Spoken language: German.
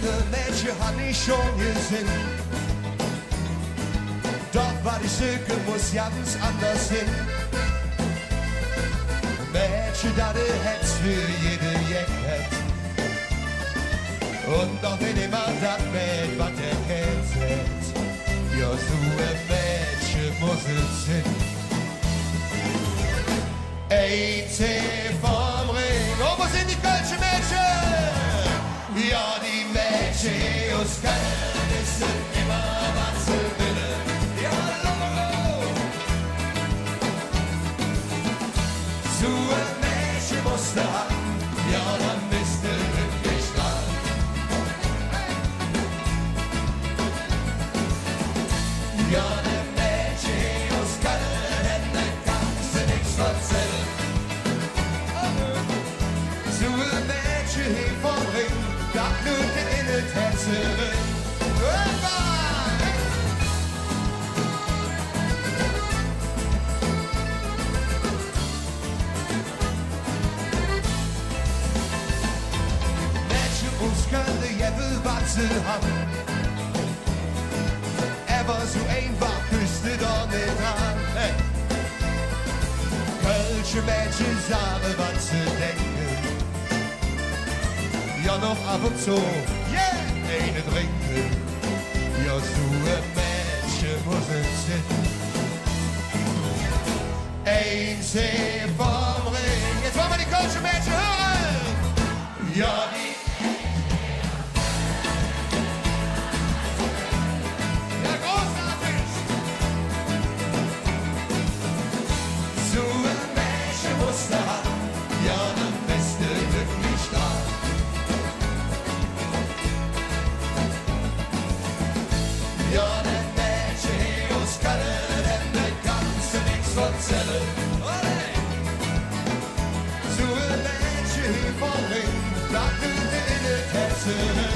schöne Mädchen hat ich schon gesehen. Doch war die Stücke muss ganz anders hin. Mädchen, da du hätt's für jede Jack. Und doch wenn immer das Mädchen, was der kennt, ja, so ein Mädchen muss es sein. ET vom Ring, oh, wo sind die kölschen Mädchen? Ja, die Mädchen aus Köln wissen immer, was sie wollen. Ja, Logo! So ein Mädchen musst du haben, ja, dann bist du wirklich dran. Ja, die Mädchen aus Köln, da kannst du nichts erzählen. So ein Mädchen hier vom Ring, das nur in der Tänzerin. Mädchen aus Köln, die Jeppel, was sie haben. Aber so einfach küsste doch nicht an. Hey. Kölsche Mädchen sagen, was sie denken. Ja, noch ab und zu, yeah, eine trinken. Ja, so ein Mädchen muss es sein. Ein See vom Ring. Jetzt wollen wir die kölsche Mädchen hören. Ja, die so ein Mädchen hier vom Ring, das du in der Tänze